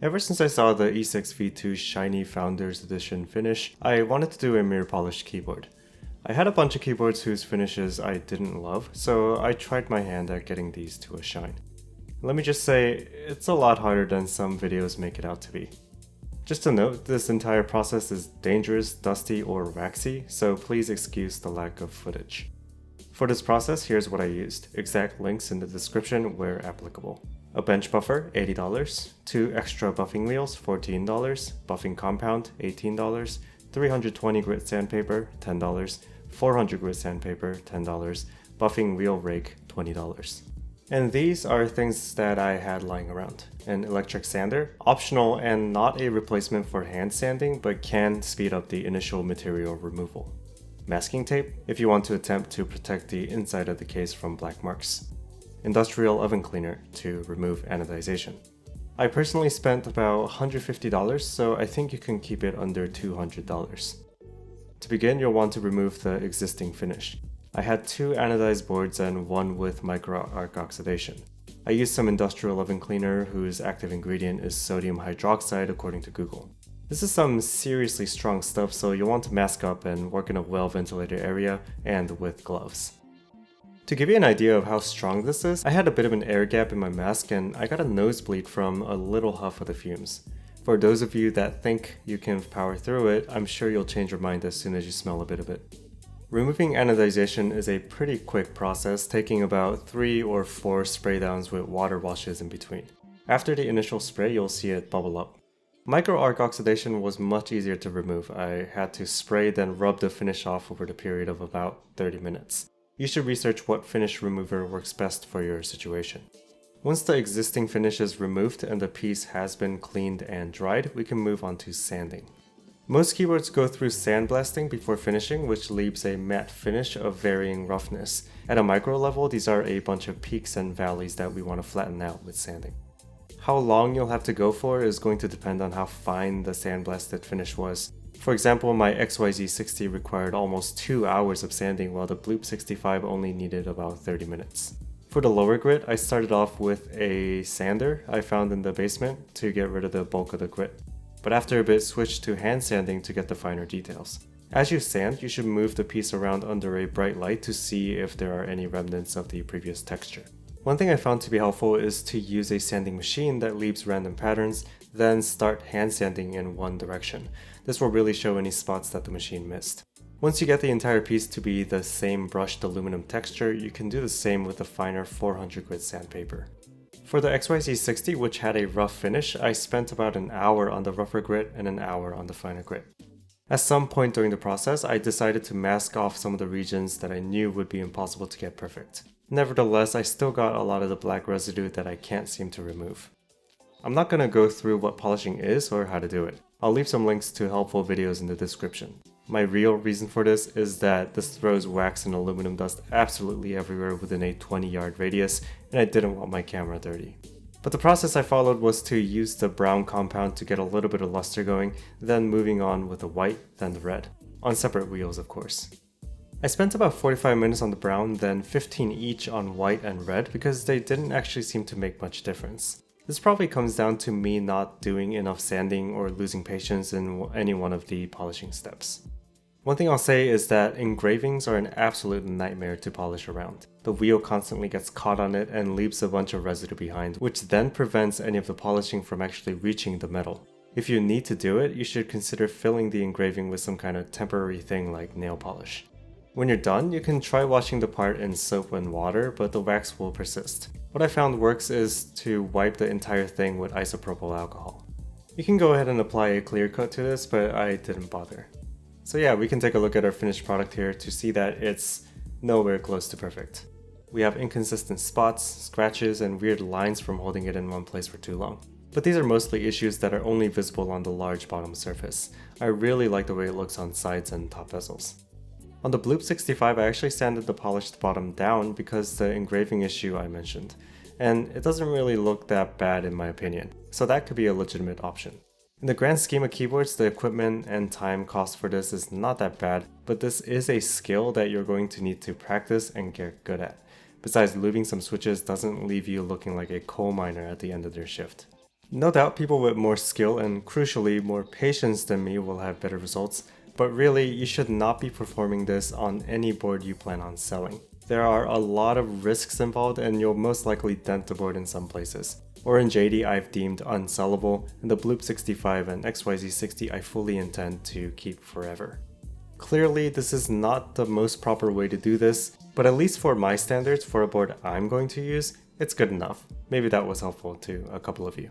Ever since I saw the E6 V2 Shiny Founders Edition finish, I wanted to do a mirror polished keyboard. I had a bunch of keyboards whose finishes I didn't love, so I tried my hand at getting these to a shine. Let me just say, it's a lot harder than some videos make it out to be. Just to note, this entire process is dangerous, dusty, or waxy, so please excuse the lack of footage. For this process, here's what I used. Exact links in the description where applicable. A bench buffer, $80, 2 extra buffing wheels, $14, buffing compound, $18, 320 grit sandpaper, $10, 400 grit sandpaper, $10, buffing wheel rake, $20. And these are things that I had lying around. An electric sander, optional and not a replacement for hand sanding, but can speed up the initial material removal. Masking tape, if you want to attempt to protect the inside of the case from black marks. Industrial oven cleaner to remove anodization. I personally spent about $150, so I think you can keep it under $200. To begin, you'll want to remove the existing finish. I had 2 anodized boards and 1 with micro arc oxidation. I used some industrial oven cleaner whose active ingredient is sodium hydroxide according to Google. This is some seriously strong stuff, so you'll want to mask up and work in a well-ventilated area and with gloves. To give you an idea of how strong this is, I had a bit of an air gap in my mask and I got a nosebleed from a little huff of the fumes. For those of you that think you can power through it, I'm sure you'll change your mind as soon as you smell a bit of it. Removing anodization is a pretty quick process, taking about 3 or 4 spray downs with water washes in between. After the initial spray, you'll see it bubble up. Micro arc oxidation was much easier to remove. I had to spray then rub the finish off over the period of about 30 minutes. You should research what finish remover works best for your situation. Once the existing finish is removed and the piece has been cleaned and dried, we can move on to sanding. Most keyboards go through sandblasting before finishing, which leaves a matte finish of varying roughness. At a micro level, these are a bunch of peaks and valleys that we want to flatten out with sanding. How long you'll have to go for is going to depend on how fine the sandblasted finish was. For example, my XYZ60 required almost 2 hours of sanding while the Bloop 65 only needed about 30 minutes. For the lower grit, I started off with a sander I found in the basement to get rid of the bulk of the grit, but after a bit switched to hand sanding to get the finer details. As you sand, you should move the piece around under a bright light to see if there are any remnants of the previous texture. One thing I found to be helpful is to use a sanding machine that leaves random patterns, then start hand sanding in one direction. This will really show any spots that the machine missed. Once you get the entire piece to be the same brushed aluminum texture, you can do the same with the finer 400 grit sandpaper. For the XYZ60, which had a rough finish, I spent about an hour on the rougher grit and an hour on the finer grit. At some point during the process, I decided to mask off some of the regions that I knew would be impossible to get perfect. Nevertheless, I still got a lot of the black residue that I can't seem to remove. I'm not going to go through what polishing is or how to do it. I'll leave some links to helpful videos in the description. My real reason for this is that this throws wax and aluminum dust absolutely everywhere within a 20-yard radius, and I didn't want my camera dirty. But the process I followed was to use the brown compound to get a little bit of luster going, then moving on with the white, then the red. On separate wheels, of course. I spent about 45 minutes on the brown, then 15 each on white and red because they didn't actually seem to make much difference. This probably comes down to me not doing enough sanding or losing patience in any one of the polishing steps. One thing I'll say is that engravings are an absolute nightmare to polish around. The wheel constantly gets caught on it and leaves a bunch of residue behind, which then prevents any of the polishing from actually reaching the metal. If you need to do it, you should consider filling the engraving with some kind of temporary thing like nail polish. When you're done, you can try washing the part in soap and water, but the wax will persist. What I found works is to wipe the entire thing with isopropyl alcohol. You can go ahead and apply a clear coat to this, but I didn't bother. So yeah, we can take a look at our finished product here to see that it's nowhere close to perfect. We have inconsistent spots, scratches, and weird lines from holding it in one place for too long. But these are mostly issues that are only visible on the large bottom surface. I really like the way it looks on sides and top bezels. On the Bloop 65, I actually sanded the polished bottom down because the engraving issue I mentioned, and it doesn't really look that bad in my opinion, so that could be a legitimate option. In the grand scheme of keyboards, the equipment and time cost for this is not that bad, but this is a skill that you're going to need to practice and get good at. Besides, lubing some switches doesn't leave you looking like a coal miner at the end of their shift. No doubt people with more skill and crucially more patience than me will have better results, but really you should not be performing this on any board you plan on selling. There are a lot of risks involved and you'll most likely dent the board in some places. Orange 80 I've deemed unsellable, and the Bloop 65 and XYZ 60 I fully intend to keep forever. Clearly this is not the most proper way to do this, but at least for my standards for a board I'm going to use, it's good enough. Maybe that was helpful to a couple of you.